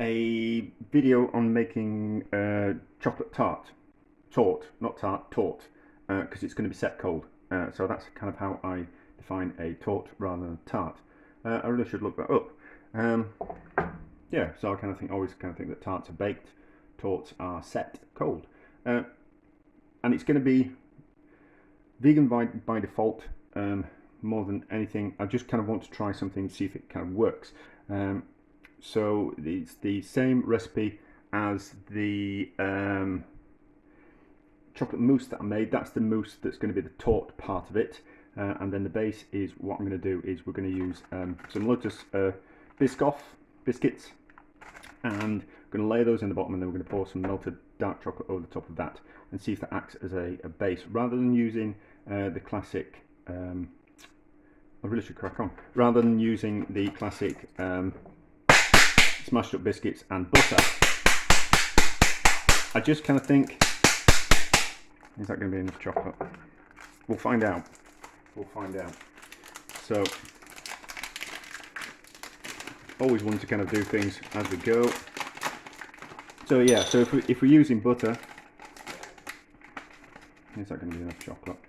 a video on making chocolate tort, not tart, tort, because it's going to be set cold. So that's kind of how I define a tort rather than a tart. I really should look that up. Yeah, so I kind of think, always kind of think that tarts are baked, torts are set cold, and it's going to be vegan by default. More than anything, I just kind of want to try something, see if it kind of works. So it's the same recipe as the chocolate mousse that I made. That's the mousse that's going to be the tort part of it, and then the base is what I'm going to do is we're going to use some Lotus biscuits, and we're going to lay those in the bottom, and then we're going to pour some melted dark chocolate over the top of that and see if that acts as a base, rather than using the classic I really should crack on. Rather than using the classic smashed up biscuits and butter, I just kind of think, is that going to be enough chocolate? We'll find out. We'll find out. So, always want to kind of do things as we go. So yeah, so if we're using butter, is that going to be enough chocolate?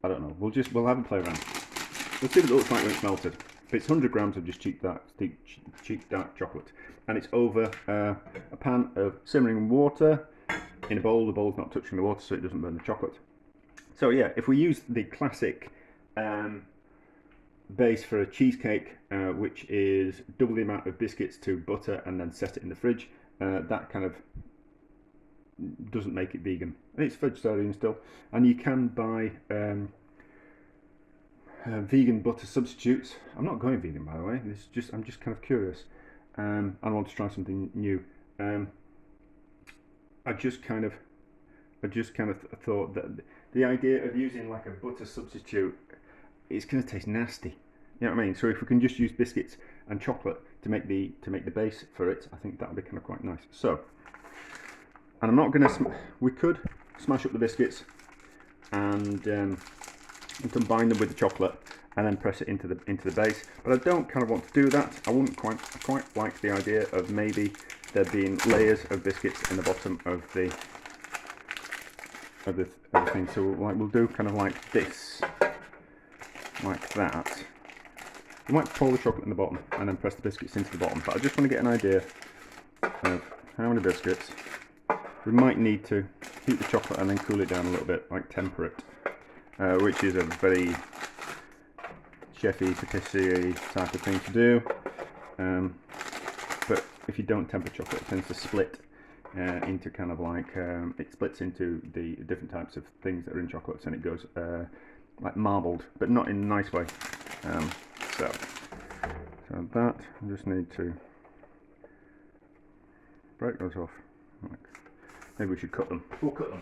I don't know. We'll have a play around. Let's see what it looks like when it's melted. If it's 100 grams of just cheap dark chocolate, and it's over a pan of simmering water in a bowl. The bowl's not touching the water, so it doesn't burn the chocolate. So yeah, if we use the classic base for a cheesecake, which is double the amount of biscuits to butter and then set it in the fridge, that kind of doesn't make it vegan. It's vegetarian still, and you can buy vegan butter substitutes. I'm not going vegan, by the way. I'm just kind of curious. I want to try something new. I just kind of thought that the idea of using like a butter substitute, it's going to taste nasty. You know what I mean? So if we can just use biscuits and chocolate to make the base for it, I think that would be kind of quite nice. So, and I'm not going to. We could smash up the biscuits and combine them with the chocolate and then press it into the base, but I don't kind of want to do that. I wouldn't quite like the idea of maybe there being layers of biscuits in the bottom of the thing. So we'll do kind of like this, like that. We might pour the chocolate in the bottom and then press the biscuits into the bottom, but I just want to get an idea of how many biscuits. We might need to heat the chocolate and then cool it down a little bit, like temper it, which is a very chefy, patisserie type of thing to do. But if you don't temper chocolate, it tends to split into kind of like, it splits into the different types of things that are in chocolates, and it goes like marbled, but not in a nice way. So that, I just need to break those off. Maybe we should cut them. We'll cut them.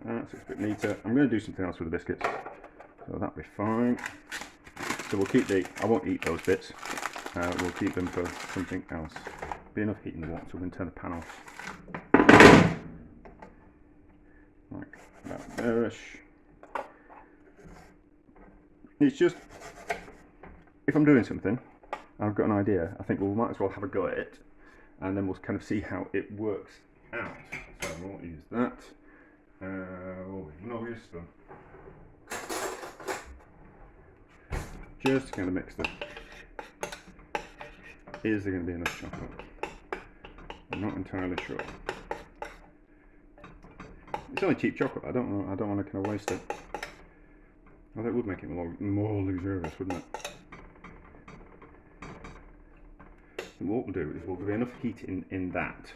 So it's a bit neater. I'm going to do something else with the biscuits, so that'll be fine. So we'll keep I won't eat those bits. We'll keep them for something else. Be enough heat in the water, so we can turn the pan off. Like that there-ish. It's just, if I'm doing something, I've got an idea, I think we might as well have a go at it, and then we'll kind of see how it works out. So we won't use that. No use spoon. Just kind of mix them. Is there going to be enough chocolate? I'm not entirely sure. It's only cheap chocolate. I don't want to kind of waste it. Well, that would make it more luxurious, wouldn't it? And what we'll do is we'll give enough heat in that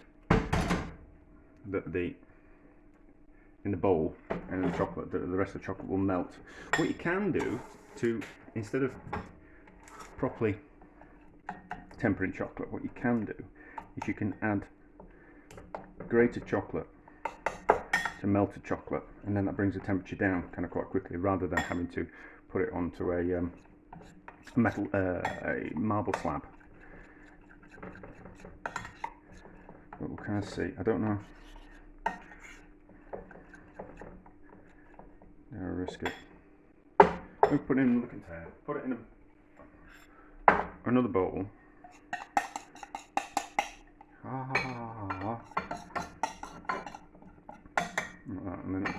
in the bowl and the chocolate, the rest of the chocolate will melt. What you can do to, instead of properly tempering chocolate, what you can do is you can add grated chocolate to melted chocolate, and then that brings the temperature down kind of quite quickly, rather than having to put it onto a marble slab. But we'll kind of see. I don't know. I'll risk it. We'll put it in the container. Put it in another bowl. Like that, and then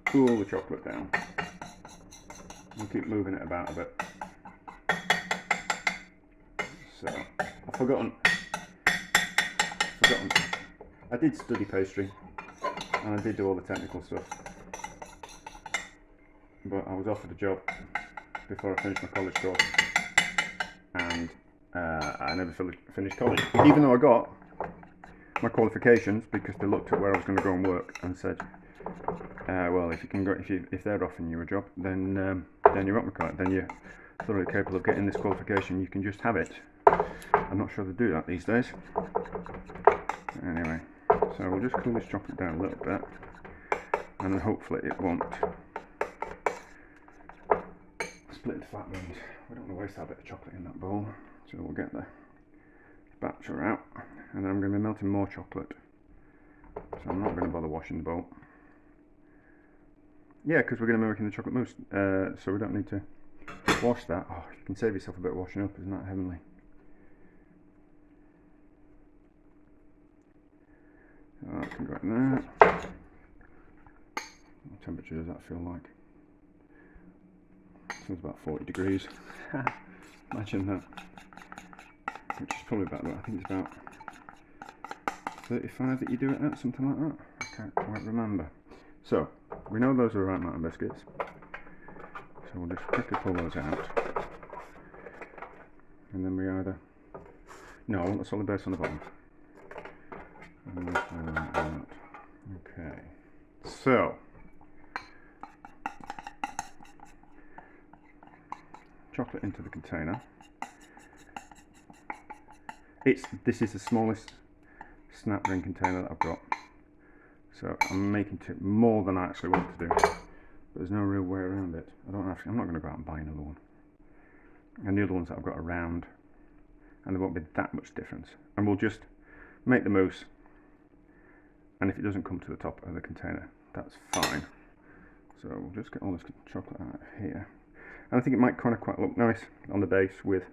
cool the chocolate down. We'll keep moving it about a bit. So, I've forgotten. I did study pastry, and I did do all the technical stuff, but I was offered a job before I finished my college course, and I never finished college, even though I got my qualifications, because they looked at where I was going to go and work and said, well, if you can go, if they're offering you a job, then you're up my then you're thoroughly capable of getting this qualification. You can just have it. I'm not sure they do that these days. Anyway, so we'll just cool this chocolate down a little bit, and then hopefully it won't split into flat beans. We don't want to waste that bit of chocolate in that bowl, so we'll get the spatula out, and then I'm going to be melting more chocolate, so I'm not going to bother washing the bowl. Yeah, because we're going to be making the chocolate mousse, so we don't need to wash that. Oh, you can save yourself a bit of washing up, isn't that heavenly? So that can go in there. What temperature does that feel like? Feels about 40 degrees. Imagine that. Which is probably about, I think it's about 35 that you do it at, something like that. I can't quite remember. So, we know those are the right amount of biscuits. So we'll just quickly pull those out. And then we either... No, I want the solid base on the bottom. And we'll pull that out. Okay. So... chocolate into the container. This is the smallest snap ring container that I've got, so I'm making more than I actually want to do, but there's no real way around it. I'm not going to go out and buy another one, and the other ones that I've got are round, and there won't be that much difference, and we'll just make the mousse, and if it doesn't come to the top of the container, that's fine. So we'll just get all this chocolate out of here. And I think it might kind of quite look nice on the base with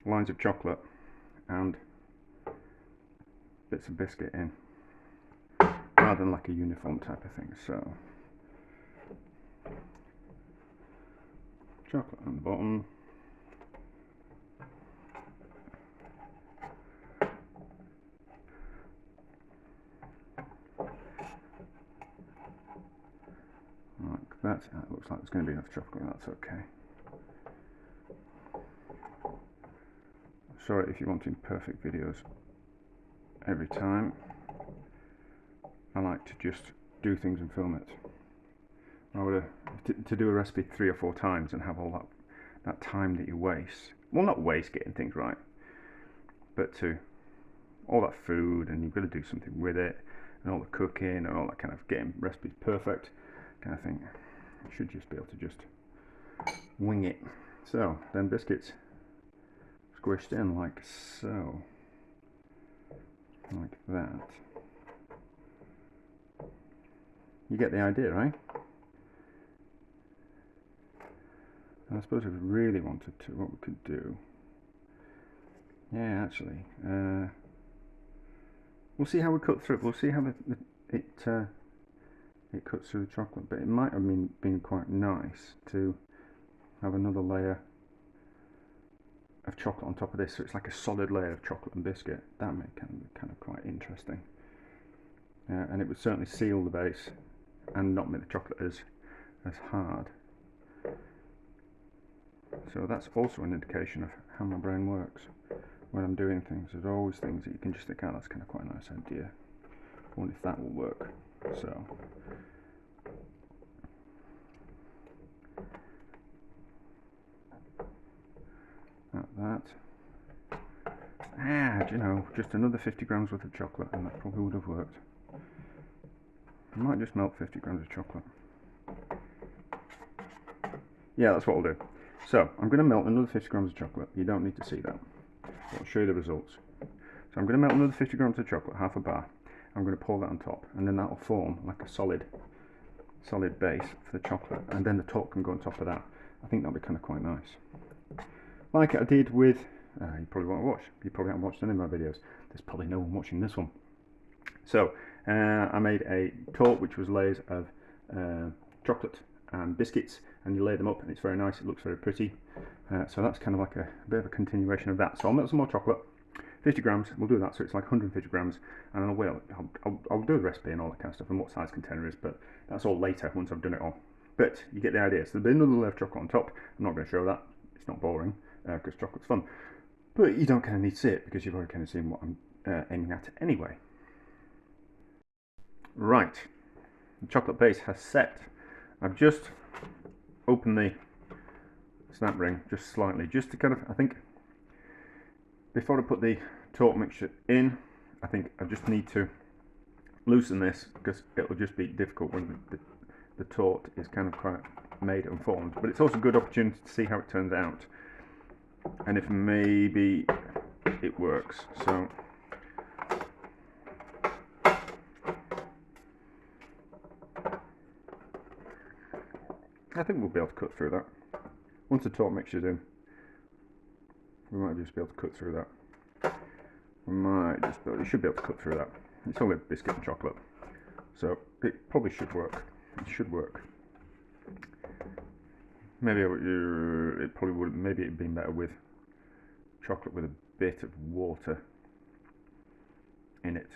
lines of chocolate and bits of biscuit in, rather than like a uniform type of thing. So, chocolate on the bottom. Like that. It looks like there's going to be enough chocolate, that's okay. Sorry if you're wanting perfect videos every time. I like to just do things and film it. I would to do a recipe 3 or 4 times and have all that time that you waste. Well, not waste getting things right, but to all that food, and you've got to do something with it, and all the cooking and all that kind of getting recipes perfect kind of thing. You should just be able to just wing it. So then biscuits squished in like so, like that. You get the idea, right? And I suppose if we really wanted to, what we could do, yeah, actually, we'll see how we cut through it. We'll see how it cuts through the chocolate, but it might have been quite nice to have another layer of chocolate on top of this, so it's like a solid layer of chocolate and biscuit. That may kind of quite interesting, and it would certainly seal the base and not make the chocolate as hard. So that's also an indication of how my brain works when I'm doing things. There's always things that you can just think, oh, that's kind of quite a nice idea. I wonder if that will work. So that. You know, just another 50 grams worth of chocolate, and that probably would have worked. I might just melt 50 grams of chocolate. Yeah, that's what we'll do. So I'm going to melt another 50 grams of chocolate. You don't need to see that. I'll show you the results. So I'm going to melt another 50 grams of chocolate, half a bar. I'm going to pour that on top, and then that will form like a solid base for the chocolate, and then the top can go on top of that. I think that'll be kind of quite nice. like I did with, you probably won't watch, you probably haven't watched any of my videos, there's probably no one watching this one. So I made a tort which was layers of chocolate and biscuits, and you lay them up and it's very nice, it looks very pretty. So that's kind of like a bit of a continuation of that. So I'll melt some more chocolate, 50 grams, we'll do that, so it's like 150 grams, and I'll do the recipe and all that kind of stuff and what size container is, but that's all later once I've done it all. But you get the idea. So there'll be another layer of chocolate on top. I'm not going to show that, it's not boring, because chocolate's fun. But you don't kind of need to see it because you've already kind of seen what I'm aiming at anyway. Right, the chocolate base has set. I've just opened the snap ring just slightly, just to kind of, I think, before I put the tort mixture in, I think I just need to loosen this because it will just be difficult when the tort is kind of quite made and formed. But it's also a good opportunity to see how it turns out and if maybe it works. So I think we'll be able to cut through that. Once the tort mixture's in, we might just be able to cut through that. We should be able to cut through that. It's only biscuit and chocolate, so it probably should work. It should work. Maybe it probably would. Maybe it'd been better with chocolate with a bit of water in it.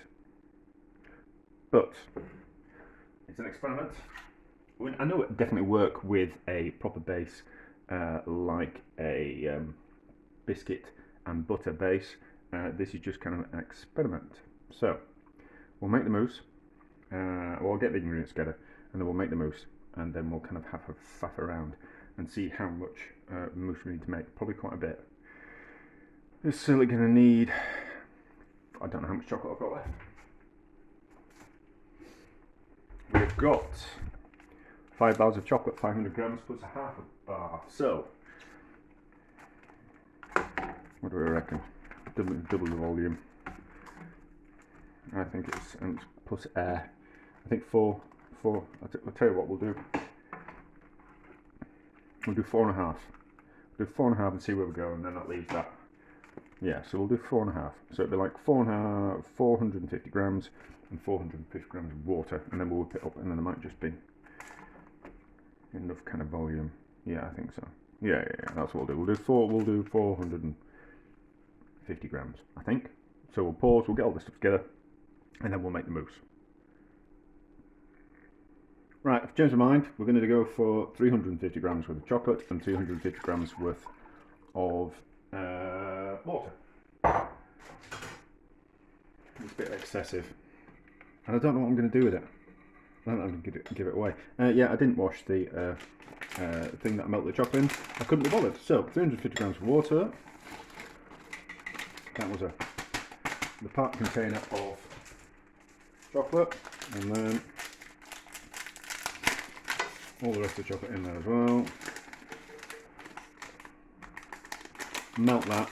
But it's an experiment. I know it would definitely work with a proper base, like a biscuit and butter base. This is just kind of an experiment. So we'll make the mousse, we'll get the ingredients together, and then we'll make the mousse, and then we'll kind of have a faff around and see how much mousse we need to make. Probably quite a bit. We're certainly going to need, I don't know how much chocolate I've got left. We've got 5 bars of chocolate, 500 grams plus a half a bar. So what do we reckon? Double the volume. I think it's plus air. I think four. I'll tell you what we'll do. We'll do 4.5. We'll do 4.5 and see where we go, and then that leaves that. Yeah, so we'll do 4.5. So it'll be like 4.5, 450 grams, and 450 grams of water, and then we'll whip it up, and then there might just be enough kind of volume. Yeah, I think so. Yeah, that's what we'll do. We'll do 450 grams, I think. So we'll pause, we'll get all this stuff together, and then we'll make the mousse. Right, I've changed my mind. We're going to go for 350 grams worth of chocolate and 350 grams worth of water. It's a bit excessive, and I don't know what I'm going to do with it. I don't know, I'm going to give it away. Yeah, I didn't wash the thing that I melted the chocolate in. I couldn't be bothered. So 350 grams of water. That was the part container of chocolate, and then all the rest of the chocolate in there as well. Melt that.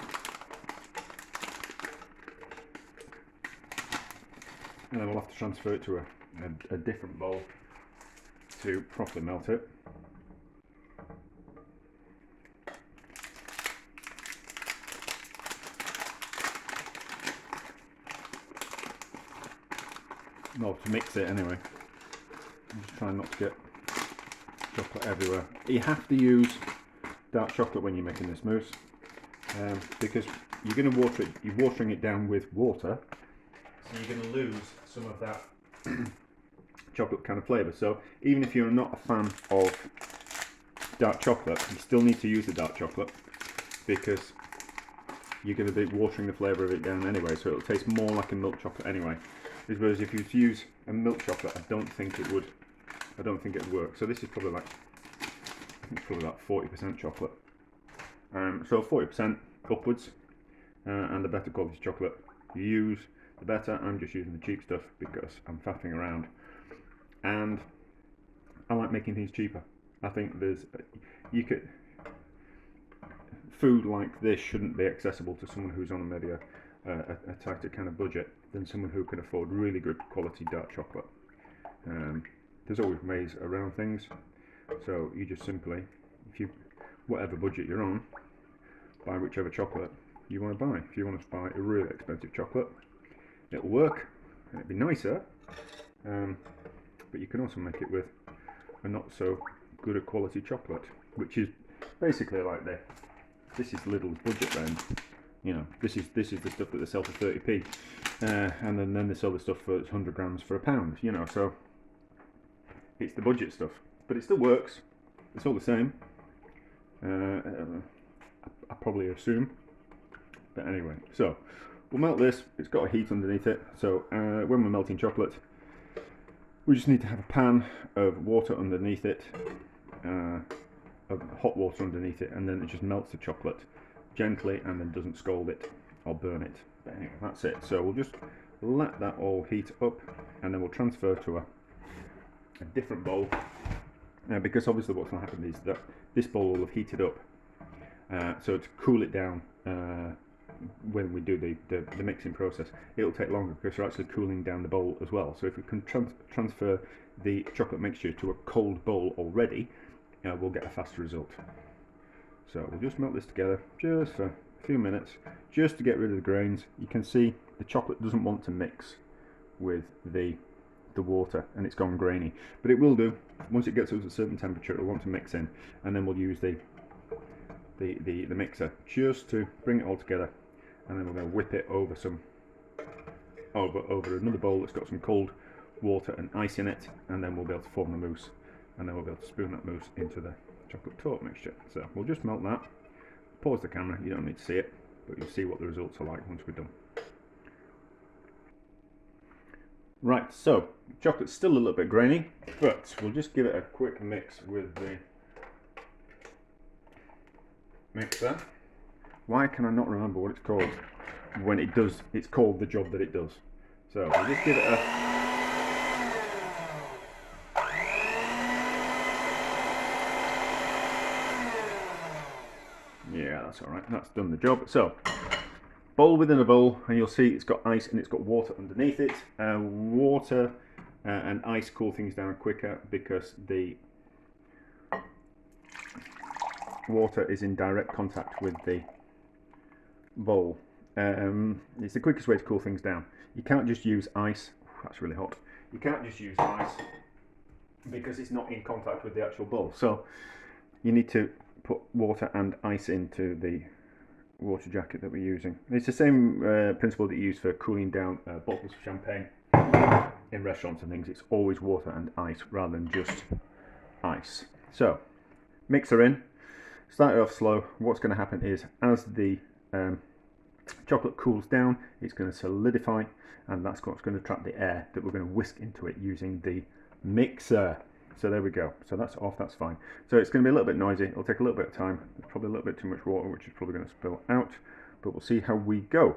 And then we'll have to transfer it to a different bowl to properly melt it. Well, to mix it anyway. I'm just trying not to get chocolate everywhere. You have to use dark chocolate when you're making this mousse, because you're going to water it. You're watering it down with water, so you're going to lose some of that chocolate kind of flavour. So even if you're not a fan of dark chocolate, you still need to use the dark chocolate because you're going to be watering the flavour of it down anyway. So it'll taste more like a milk chocolate anyway. Whereas if you use a milk chocolate, I don't think it would work. So this is probably like, I think it's probably about 40% chocolate. So 40% upwards, and the better quality chocolate you use, the better. I'm just using the cheap stuff because I'm faffing around, and I like making things cheaper. I think food like this shouldn't be accessible to someone who's on maybe a tighter kind of budget than someone who can afford really good quality dark chocolate. There's always ways around things, so you just simply, whatever budget you're on, buy whichever chocolate you want to buy. If you want to buy a really expensive chocolate, it'll work and it'll be nicer, but you can also make it with a not so good a quality chocolate, which is basically like this is Lidl's budget range. You know, this is the stuff that they sell for 30p, and then they sell the stuff for 100 grams for £1. You know, so it's the budget stuff, but it still works. It's all the same. I probably assume, but anyway. So we'll melt this. It's got a heat underneath it. So when we're melting chocolate, we just need to have a pan of water underneath it, of hot water underneath it, and then it just melts the chocolate gently and then doesn't scald it or burn it. But anyway, that's it. So we'll just let that all heat up, and then we'll transfer to a different bowl, because obviously what's going to happen is that this bowl will have heated up, so to cool it down when we do the mixing process, it'll take longer because we're actually cooling down the bowl as well. So if we can transfer the chocolate mixture to a cold bowl already, we'll get a faster result. So we'll just melt this together just for a few minutes, just to get rid of the grains. You can see the chocolate doesn't want to mix with the water, and it's gone grainy, but it will do once it gets to a certain temperature. It'll want to mix in, and then we'll use the mixer just to bring it all together, and then we're going to whip it over over another bowl that's got some cold water and ice in it, and then we'll be able to form the mousse, and then we'll be able to spoon that mousse into the chocolate tort mixture. So we'll just melt that. Pause the camera, you don't need to see it, but you'll see what the results are like once we're done. Right, so chocolate's still a little bit grainy, but we'll just give it a quick mix with the mixer. Why can I not remember what it's called when it does? It's called the job that it does. So we'll just give it a yeah, that's all right. That's done the job. So bowl within a bowl, and you'll see it's got ice and it's got water underneath it. Water and ice cool things down quicker because the water is in direct contact with the bowl. It's the quickest way to cool things down. You can't just use ice. That's really hot. You can't just use ice because it's not in contact with the actual bowl. So you need to put water and ice into the water jacket that we're using. It's the same principle that you use for cooling down bottles of champagne in restaurants and things. It's always water and ice rather than just ice. So mixer in, start it off slow. What's going to happen is as the chocolate cools down, it's going to solidify, and that's what's going to trap the air that we're going to whisk into it using the mixer. So there we go. So that's off, that's fine. So it's going to be a little bit noisy. It'll take a little bit of time. There's probably a little bit too much water, which is probably going to spill out, but we'll see how we go.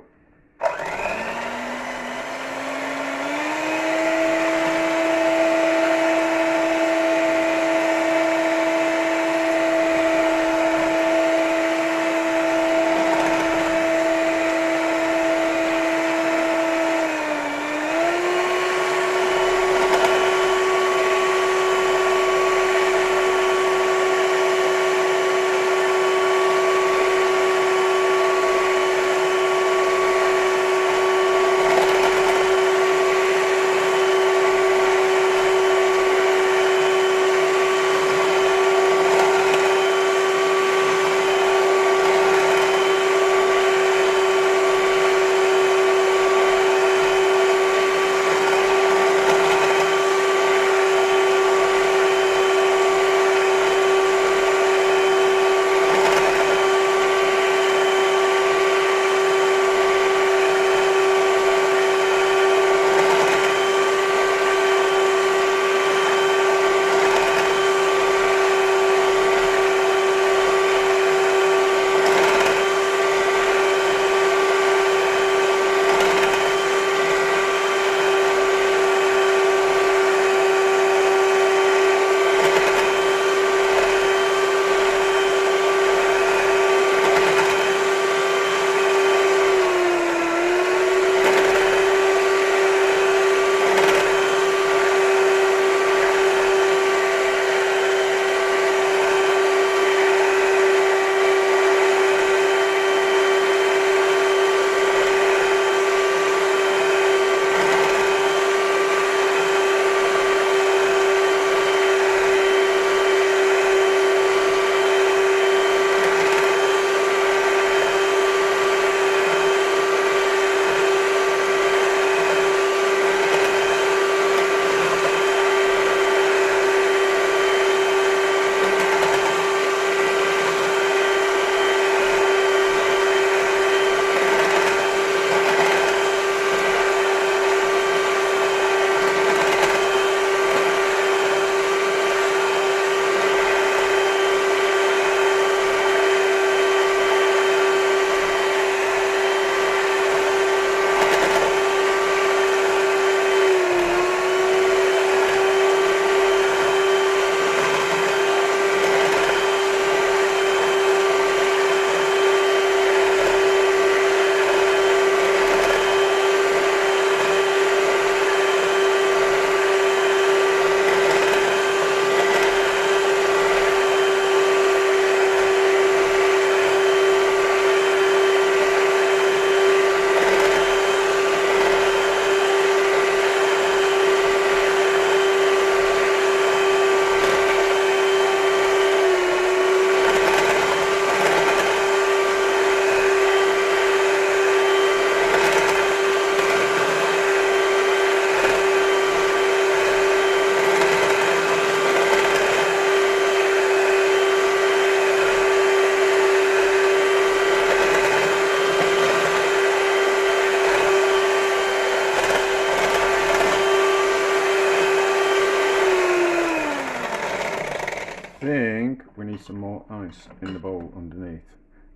some more ice in the bowl underneath.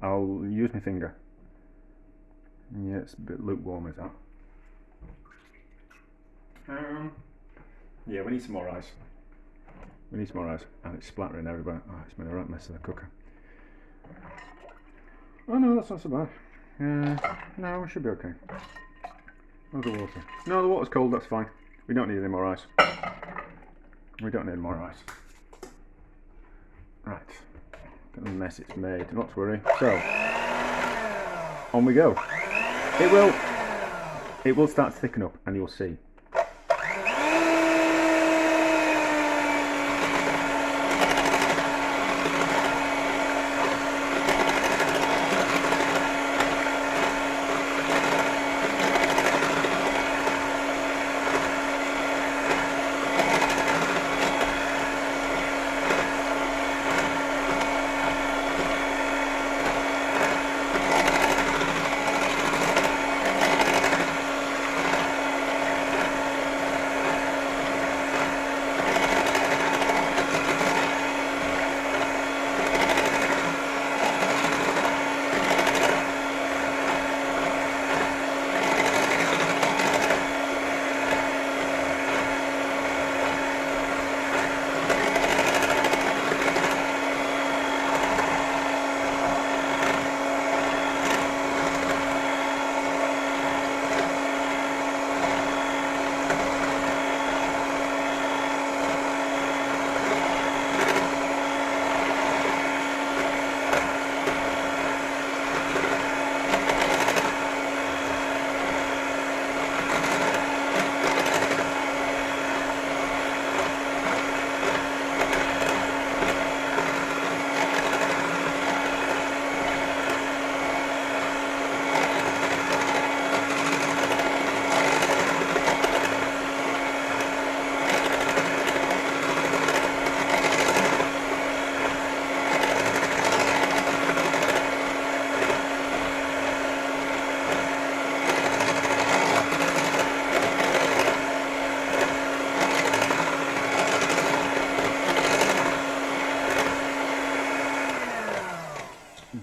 I'll use my finger. Yeah, it's a bit lukewarm, is that? Yeah, we need some more ice. We need some more ice, and it's splattering everywhere. Oh, it's made a right mess of the cooker. Oh no, that's not so bad. No, we should be okay. How's the water? No, the water's cold, that's fine. We don't need any more ice. We don't need more ice. Right. Look at the mess it's made, not to worry. So, on we go. It will start to thicken up, and you'll see.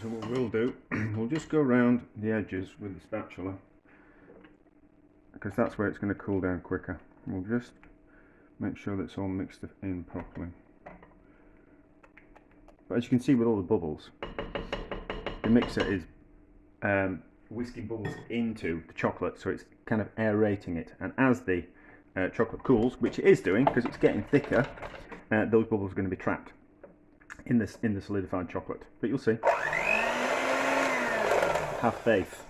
So what we'll do, we'll just go around the edges with the spatula, because that's where it's going to cool down quicker. We'll just make sure that it's all mixed in properly. But as you can see with all the bubbles, the mixer is whisking bubbles into the chocolate, so it's kind of aerating it. And as the chocolate cools, which it is doing because it's getting thicker, those bubbles are going to be trapped in the solidified chocolate. But you'll see. Have faith.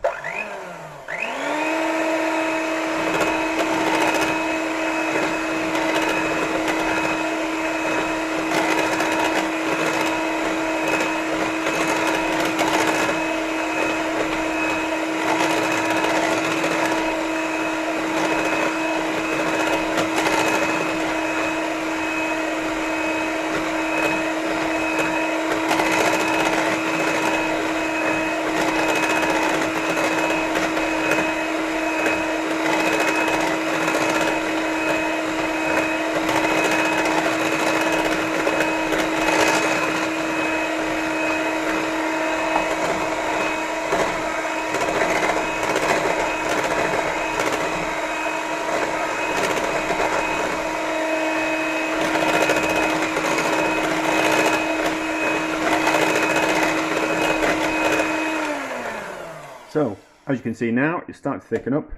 So, as you can see now, it's starting to thicken up,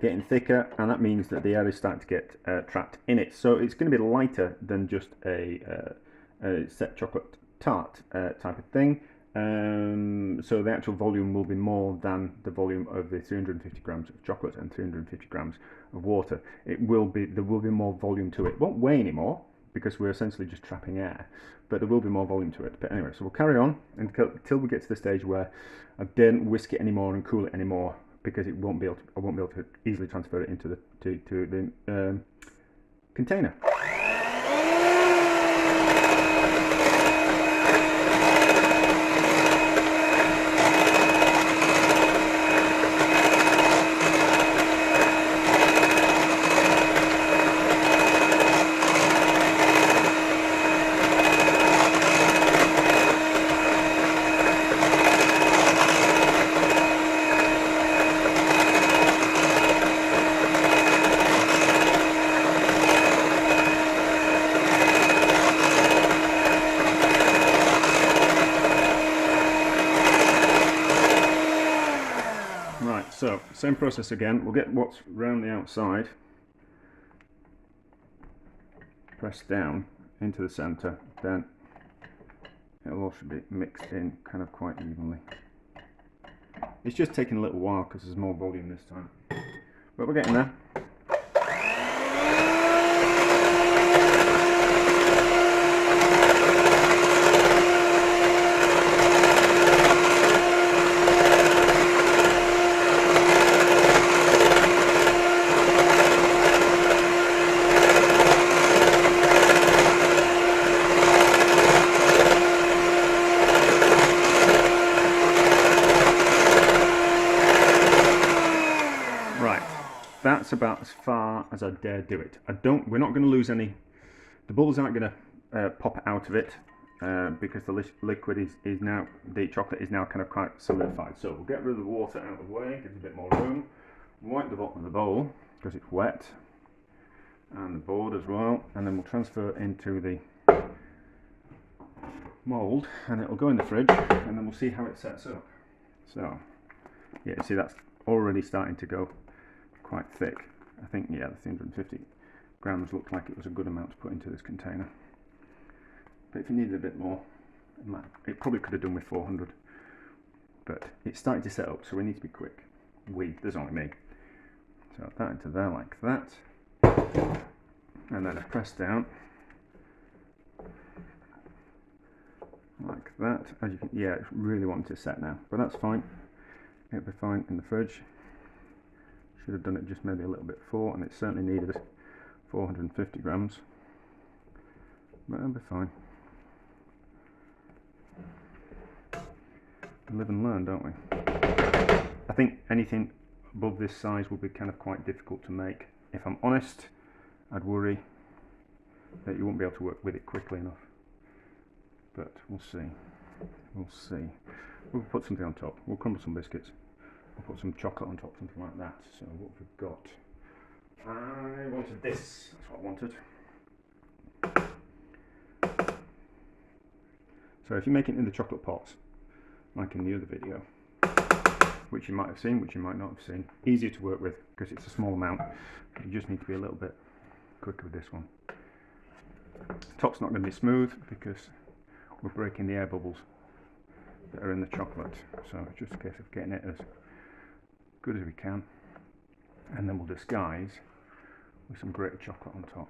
getting thicker, and that means that the air is starting to get trapped in it. So it's going to be lighter than just a set chocolate tart type of thing. So the actual volume will be more than the volume of the 350 grams of chocolate and 350 grams of water. There will be more volume to it. It won't weigh anymore, because we're essentially just trapping air, but there will be more volume to it. But anyway, so we'll carry on until we get to the stage where I don't whisk it anymore and cool it anymore, because I won't be able to easily transfer it into the container. So same process again. We'll get what's round the outside pressed down into the centre, then it'll also be mixed in kind of quite evenly. It's just taking a little while because there's more volume this time, but we're getting there. That's about as far as I dare do it. We're not going to lose any. The bubbles aren't going to pop out of it because the liquid is now, the chocolate is now kind of quite solidified. So we'll get rid of the water out of the way, gives a bit more room. Wipe the bottom of the bowl because it's wet, and the board as well. And then we'll transfer it into the mould, and it'll go in the fridge, and then we'll see how it sets up. So yeah, see that's already starting to go quite thick. I think, yeah, the 350 grams looked like it was a good amount to put into this container. But if you needed a bit more, it probably could have done with 400. But it's starting to set up, so we need to be quick. There's only me. So that into there like that. And then I press down. Like that. As you can, yeah, it's really wanting to set now. But that's fine. It'll be fine in the fridge. Should have done it just maybe a little bit before, and it certainly needed 450 grams, but it'll be fine. Live and learn, don't we? I think anything above this size will be kind of quite difficult to make. If I'm honest, I'd worry that you won't be able to work with it quickly enough, but we'll see. We'll see. We'll put something on top. We'll crumble some biscuits. I'll put some chocolate on top, something like that. So what we've got, I wanted this, that's what I wanted. So if you make it in the chocolate pots, like in the other video, which you might have seen, which you might not have seen, easier to work with because it's a small amount. You just need to be a little bit quicker with this one. The top's not going to be smooth because we're breaking the air bubbles that are in the chocolate. So it's just a case of getting it as good as we can, and then we'll disguise with some grated chocolate on top.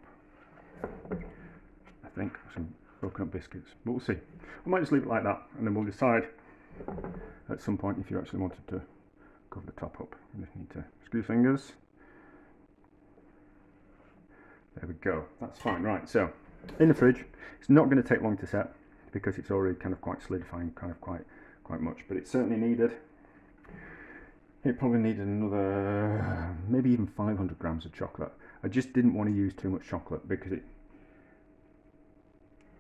I think some broken up biscuits, but we'll see. I might just leave it like that, and then we'll decide at some point if you actually wanted to cover the top up. You just need to screw fingers. There we go. That's fine. Right. So in the fridge, it's not going to take long to set because it's already kind of quite solidifying, kind of quite much, but it certainly needed. It probably needed another, maybe even 500 grams of chocolate. I just didn't want to use too much chocolate because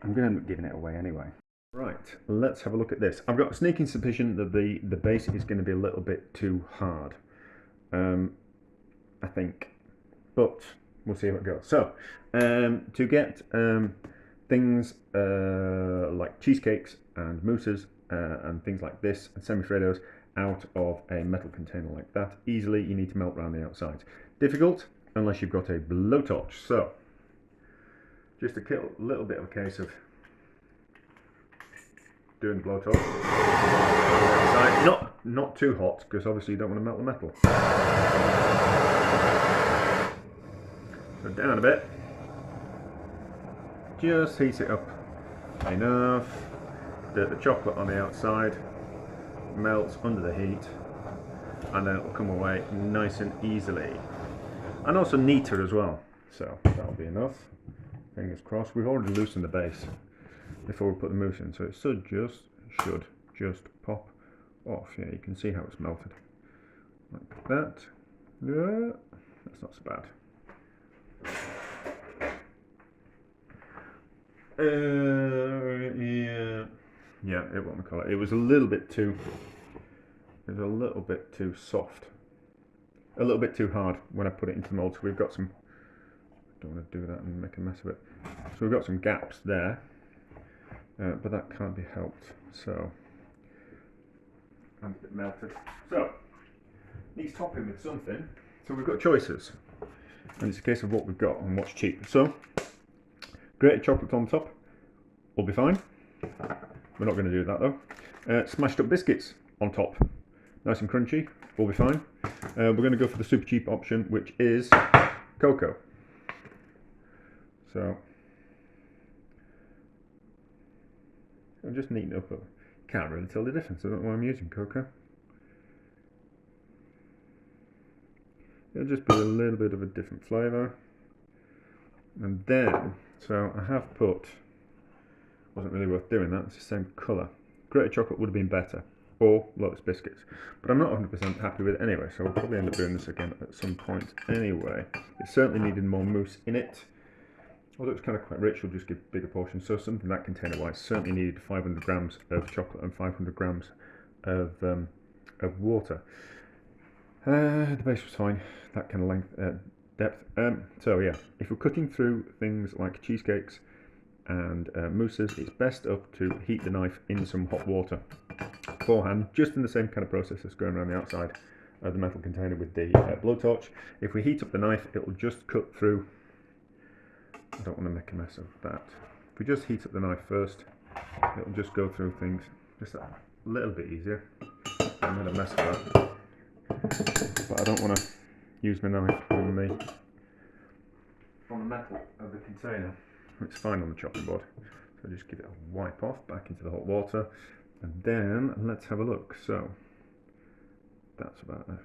I'm going to end up giving it away anyway. Right, let's have a look at this. I've got a sneaking suspicion that the base is going to be a little bit too hard. I think, but we'll see how it goes. So, to get things like cheesecakes and mousses and things like this and semi-Freddos out of a metal container like that easily, you need to melt around the outsides. Difficult unless you've got a blowtorch. So just a little bit of a case of doing the blowtorch. Not too hot because obviously you don't want to melt the metal. So down a bit, just heat it up enough that the chocolate on the outside melts under the heat, and then it will come away nice and easily, and also neater as well. So that'll be enough. Fingers crossed. We've already loosened the base before we put the mousse in, so it should just pop off. Yeah, you can see how it's melted like that. Yeah, that's not so bad. Yeah, what we call it. It was a little bit too soft, a little bit too hard when I put it into the mold. So we've got some. I don't want to do that and make a mess of it. So we've got some gaps there, but that can't be helped. So I'm a bit melted. So needs topping with something. So we've got choices, and it's a case of what we've got and what's cheap. So grated chocolate on top will be fine. We're not going to do that though. Smashed up biscuits on top, nice and crunchy, will be fine. We're going to go for the super cheap option, which is Coco. So I'm just neaten up. Can't really tell the difference. I don't know why I'm using Coco. It'll just be a little bit of a different flavour. And then, so I have put, wasn't really worth doing that, it's the same colour. Grated chocolate would have been better, or Lotus biscuits. But I'm not 100% happy with it anyway, so I'll probably end up doing this again at some point anyway. It certainly needed more mousse in it. Although it's kind of quite rich, we'll just give bigger portions. So something that container-wise certainly needed 500 grams of chocolate and 500 grams of water. The base was fine, that kind of length, depth. So yeah, if we're cutting through things like cheesecakes and mousses, it's best to heat the knife in some hot water beforehand, just in the same kind of process as going around the outside of the metal container with the blowtorch. If we heat up the knife, it will just cut through. I don't want to make a mess of that. If we just heat up the knife first, it'll just go through things just a little bit easier. I made a mess of that, but I don't want to use my knife on the metal of the container. It's fine on the chopping board, so just give it a wipe off back into the hot water, and then let's have a look. So that's about a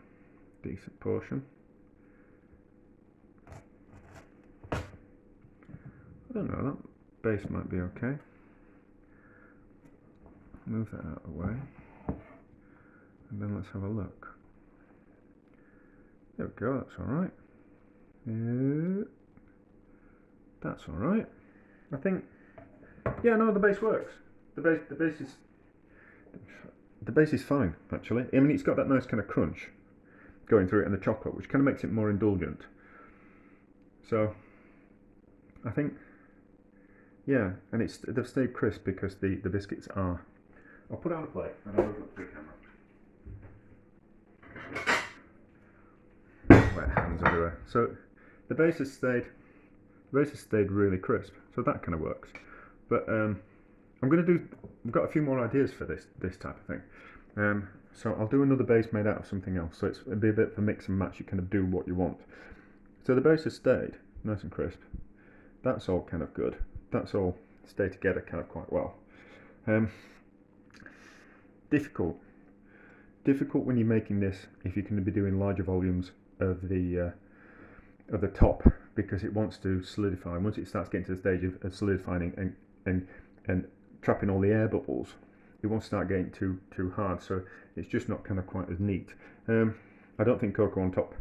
decent portion. I don't know, that base might be okay. Move that out of the way, and then let's have a look. There we go, that's alright. That's alright. I think, yeah, no, the base works. The base is fine, actually. I mean, it's got that nice kind of crunch going through it, and the chocolate, which kind of makes it more indulgent. So, I think, yeah, and they've stayed crisp because the biscuits are. I'll put it on a plate and I'll look through the camera. Wet hands everywhere. So the base has stayed really crisp. So that kind of works. But we've got a few more ideas for this type of thing. So I'll do another base made out of something else. So it'll be a bit of a mix and match. You kind of do what you want. So the base has stayed nice and crisp. That's all kind of good. That's all stayed together kind of quite well. Difficult when you're making this if you're going to be doing larger volumes of the top, because it wants to solidify. Once it starts getting to the stage of solidifying and trapping all the air bubbles, it won't start getting too hard, so it's just not kind of quite as neat. I don't think Coco on top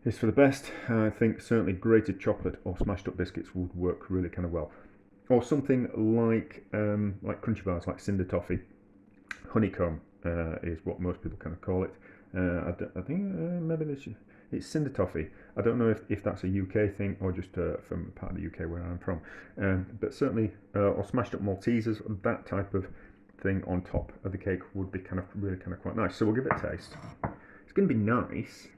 is for the best. I think certainly grated chocolate or smashed up biscuits would work really kind of well. Or something like crunchy bars, like cinder toffee. Honeycomb is what most people kind of call it. I think maybe it's cinder toffee. I don't know if that's a UK thing or just from part of the UK where I'm from. But certainly, or smashed up Maltesers, that type of thing on top of the cake would be kind of really kind of quite nice. So we'll give it a taste. It's going to be nice.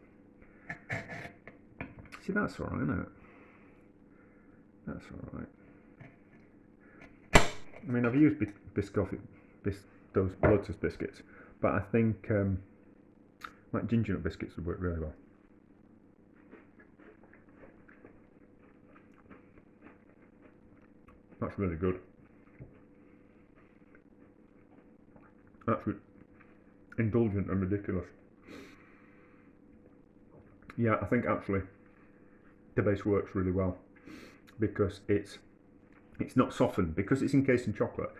See, that's alright, isn't it? That's alright. I mean, I've used those Lotus biscuits, but I think like ginger nut biscuits would work really well. That's really good. That's indulgent and ridiculous. Yeah, I think actually the base works really well because it's not softened, because it's encased in chocolate.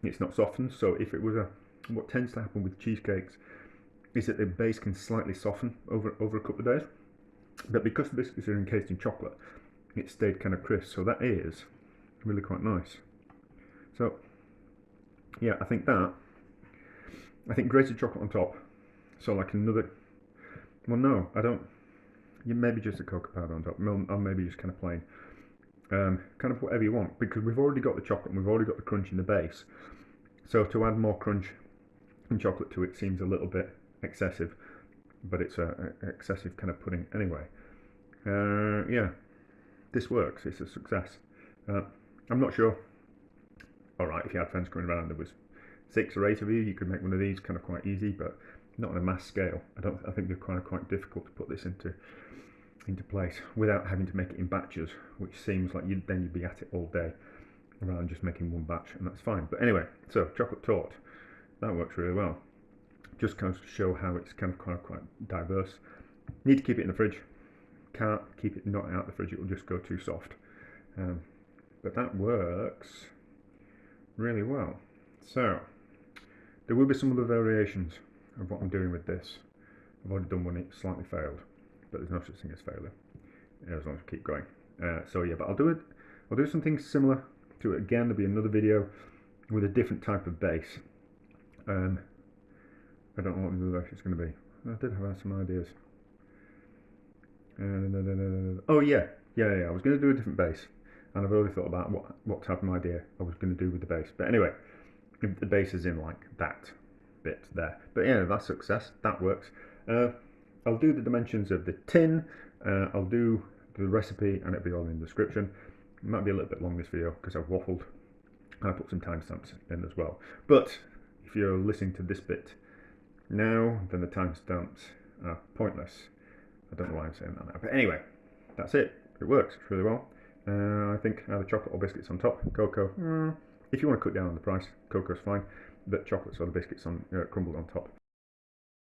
It's not softened, so if it was what tends to happen with cheesecakes is that the base can slightly soften over a couple of days, but because the biscuits are encased in chocolate, it stayed kind of crisp. So that is really quite nice. So yeah, I think grated chocolate on top. So like another. Well, no, I don't. Maybe just a cocoa powder on top, or maybe just kind of plain. Kind of whatever you want, because we've already got the chocolate and we've already got the crunch in the base. So to add more crunch and chocolate to it seems a little bit excessive. but it's a excessive kind of pudding anyway. Yeah, this works. It's a success. I'm not sure. All right, if you had friends coming around, there was 6 or 8 of you, you could make one of these kind of quite easy, but not on a mass scale. I think they're quite difficult to put this into place without having to make it in batches, which seems like you'd be at it all day rather than just making one batch, and that's fine. But anyway, so chocolate tort, that works really well. Just kind of show how it's kind of quite diverse. Need to keep it in the fridge. Can't keep it not out the fridge, it will just go too soft. But that works really well. So there will be some other variations of what I'm doing with this. I've already done one, it slightly failed, but there's no such thing as failure, as long as we keep going. So yeah, but I'll do something similar to it again. There'll be another video with a different type of base. I don't know what the base is going to be. I did have some ideas. Oh yeah, I was going to do a different base, and I've already thought about what type of idea I was going to do with the base. But anyway, the base is in like that bit there. But yeah, that's success. That works. I'll do the dimensions of the tin. I'll do the recipe, and it'll be all in the description. It might be a little bit long this video because I've waffled, and I put some timestamps in as well. But if you're listening to this bit now, then the timestamps are pointless. I don't know why I'm saying that now, but anyway, that's it. It works really well. I think either chocolate or biscuits on top. Cocoa, if you want to cut down on the price, cocoa's fine, but chocolates or the biscuits on crumbled on top.